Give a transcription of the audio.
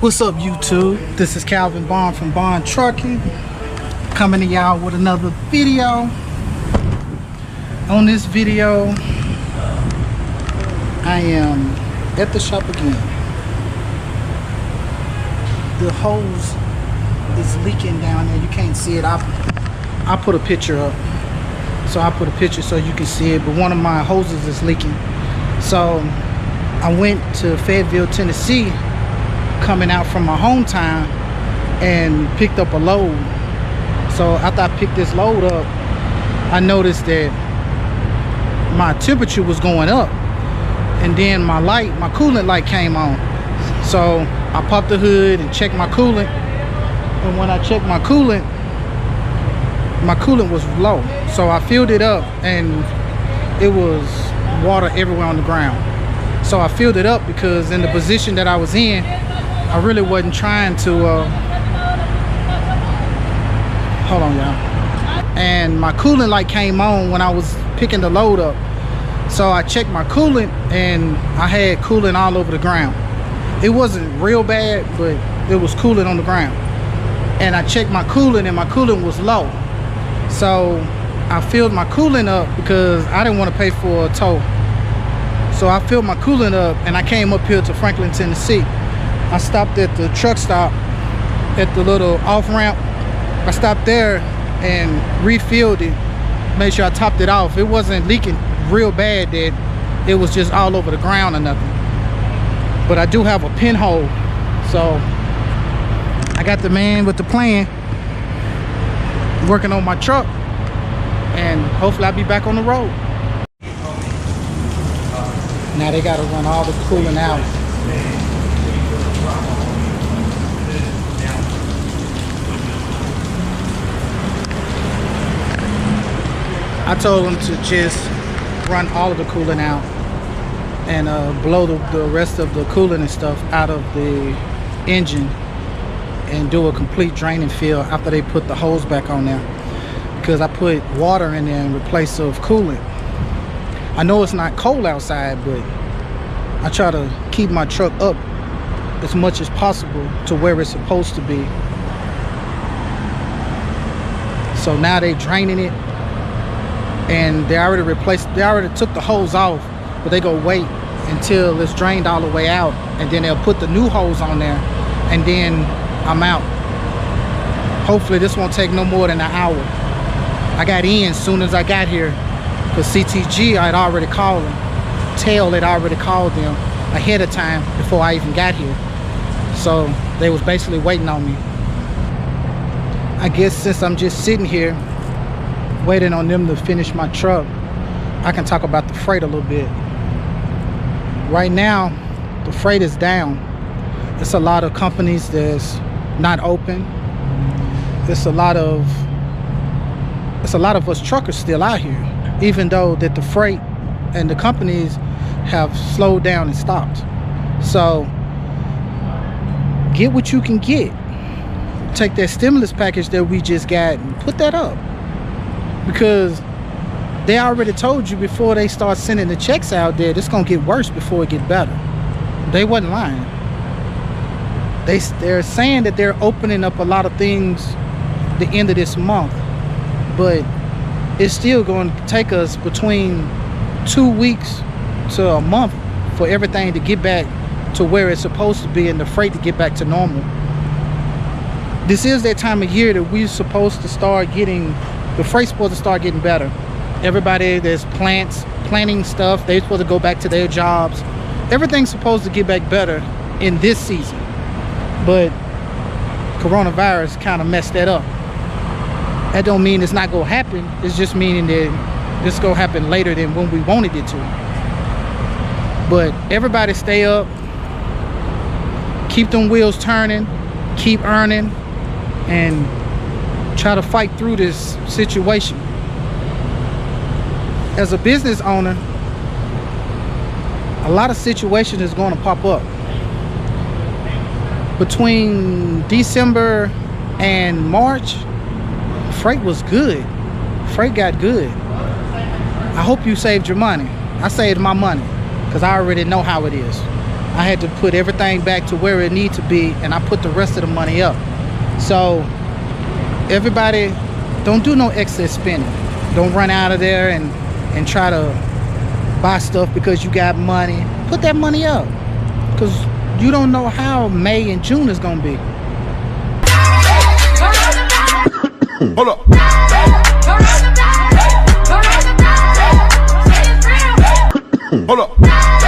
What's up, YouTube? This is Calvin Bond from Bond Trucking, coming to y'all with another video. On this video, I am at the shop again. The hose is leaking down there. You can't see it. I put a picture up, so I put a picture so you can see it. But one of my hoses is leaking, so I went to Fayetteville, Tennessee, coming out from my hometown, and picked up a load. So after I picked this load up, I noticed that my temperature was going up, and then my coolant light came on. So I popped the hood and checked my coolant, and when I checked my coolant was low. So I filled it up, and it was water everywhere on the ground. So I filled it up because in the position that I was in, I really wasn't trying to hold on, y'all. And my coolant light came on when I was picking the load up. So I checked my coolant, and I had coolant all over the ground. It wasn't real bad, but it was coolant on the ground. And I checked my coolant, and my coolant was low. So I filled my coolant up because I didn't want to pay for a tow. So I filled my coolant up, and I came up here to Franklin, Tennessee. I stopped at the truck stop at the little off-ramp. I stopped there and refilled it, made sure I topped it off. It wasn't leaking real bad that it was just all over the ground or nothing. But I do have a pinhole, so I got the man with the plan working on my truck, and hopefully I'll be back on the road. Now they got to run all the coolant out. I told them to just run all of the coolant out and blow the rest of the coolant and stuff out of the engine and do a complete drain and fill after they put the hose back on there, because I put water in there in replace of coolant. I know it's not cold outside, but I try to keep my truck up as much as possible to where it's supposed to be. So now they draining it, and they already took the hose off, but they go wait until it's drained all the way out, and then they'll put the new hose on there, and then I'm out. Hopefully this won't take no more than an hour. I got in as soon as I got here, because CTG I'd already called them. Tail had already called them ahead of time before I even got here, so they was basically waiting on me. I guess since I'm just sitting here waiting on them to finish my truck, I can talk about the freight a little bit. Right now the freight is down. It's a lot of companies that's not open. It's a lot of us truckers still out here, even though that the freight and the companies have slowed down and stopped. So get what you can get. Take that stimulus package that we just got and put that up, because they already told you before they start sending the checks out that it's gonna get worse before it get better. They wasn't lying. They're saying that they're opening up a lot of things the end of this month, but it's still going to take us between 2 weeks to a month for everything to get back to where it's supposed to be and the freight to get back to normal. This is that time of year that we're supposed to start getting, the freight's supposed to start getting better. Everybody that's planning stuff, they're supposed to go back to their jobs. Everything's supposed to get back better in this season, but coronavirus kind of messed that up. That don't mean it's not gonna happen. It's just meaning that it's gonna happen later than when we wanted it to. But everybody stay up, keep them wheels turning, keep earning, and try to fight through this situation. As a business owner, a lot of situations is going to pop up. Between December and March, freight was good. Freight got good. I hope you saved your money. I saved my money because I already know how it is. I had to put everything back to where it needs to be, and I put the rest of the money up. So everybody, don't do no excess spending. Don't run out of there and try to buy stuff because you got money. Put that money up, because you don't know how May and June is gonna be. Hold up. Hold up.